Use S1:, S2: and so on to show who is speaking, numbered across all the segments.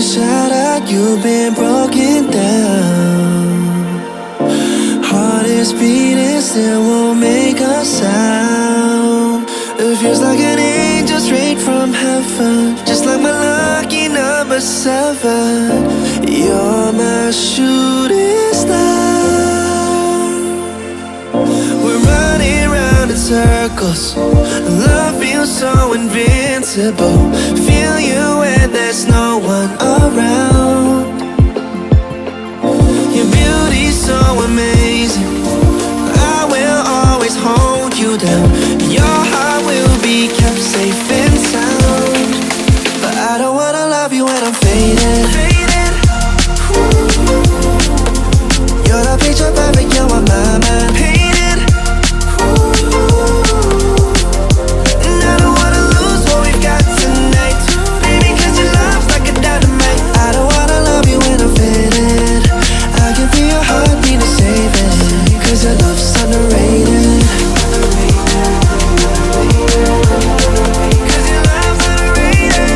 S1: been shattered, you've been broken down. Heart is beating, still won't make a sound. It feels like an angel straight from heaven, just like my lucky number 7. You're my shooting star. We're running round in circles, love feels so invincible. Feel you when there's no one around. Your beauty's so amazing, I will always hold you down. Your heart will be kept safe and sound. But I don't wanna love you when I'm faded. You're the picture perfect, you're on my mind. Painted. And I don't wanna lose what we've got tonight, baby, cause your love's like a dynamite. I don't wanna love you when I'm faded. I can feel your heartbeat to save it, cause your love's underrated. Cause your love's underrated.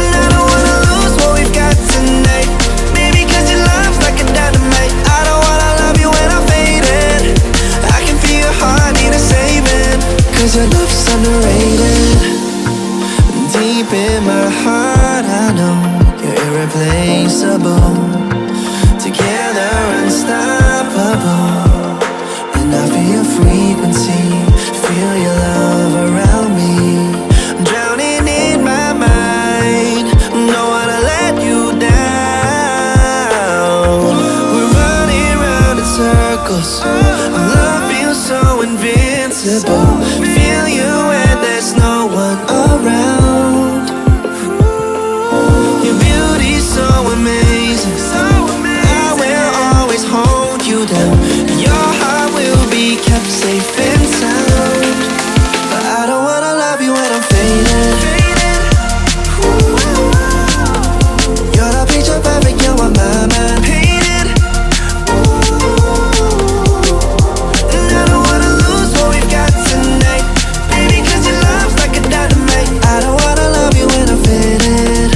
S1: And I don't wanna lose what we've got tonight, baby, cause your love's like a dynamite. I don't wanna love you when I'm faded. I can feel your heartbeat to save it, cause your love's underrated. Deep in my heart, I know you're irreplaceable. Together, unstoppable. And I feel your frequency, feel your love around me. I'm drowning in my mind, don't wanna let you down. We're running round in circles, love feels so invincible. Feel you when there's no one around. Your beauty's so amazing, I will always hold you down. Your heart will be kept safe and sound. But I don't wanna love you when I'm faded. You're the picture perfect, you're on my mind. Painted. And I don't wanna lose what we've got tonight, baby, cause your love's like a dynamite. I don't wanna love you when I'm faded.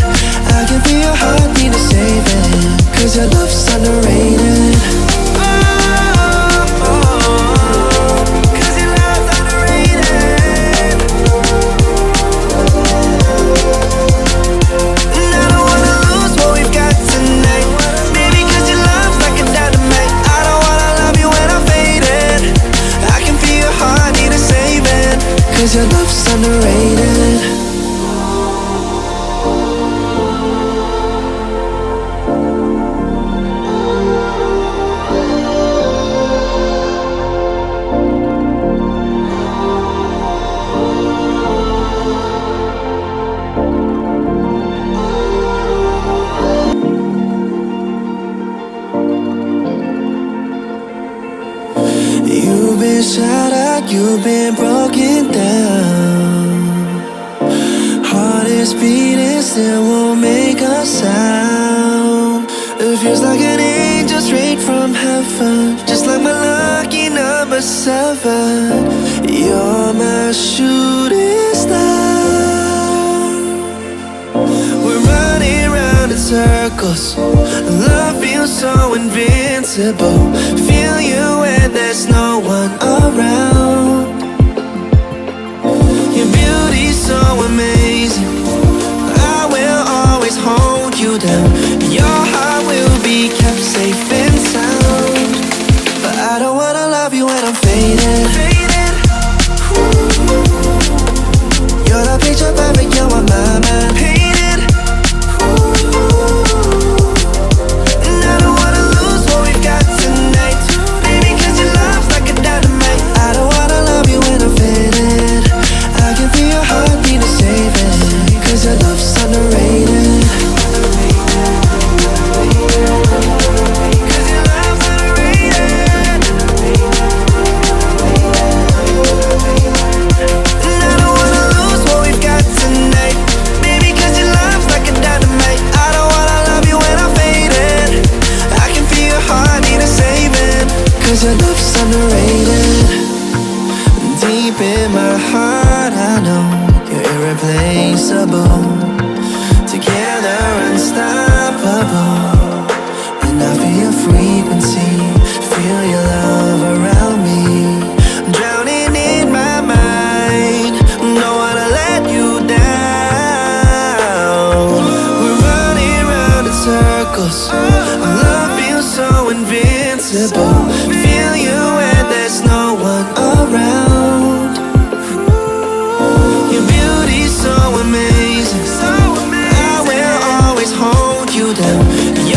S1: I can feel your heartbeat to save it, cause your love's underrated. Cause your love's underrated. And I don't wanna lose what we've got tonight, baby, cause your love's like a dynamite. I don't wanna love you when I'm faded. I can feel your heartbeat to save it, cause your love's underrated. You've been shattered, you've been broken down. Heart is beating, still won't make a sound. It feels like an angel straight from heaven, just like my lucky number 7. You're my shooting star. We're running round in circles, love feels so invincible. Feel you when there's no one around. Your beauty's so amazing, I will always hold you down. Your heart will be kept safe and sound. But I don't wanna love you when I'm faded. You're the picture perfect, you're on my mind. Painted. And I don't wanna lose what we've got tonight, baby, cause your love's like a dynamite. I don't wanna love you when I'm faded. I can feel your heartbeat to save miracles. Our love feels so invincible. Feel you when there's no one around. Your beauty's so amazing. I will always hold you down.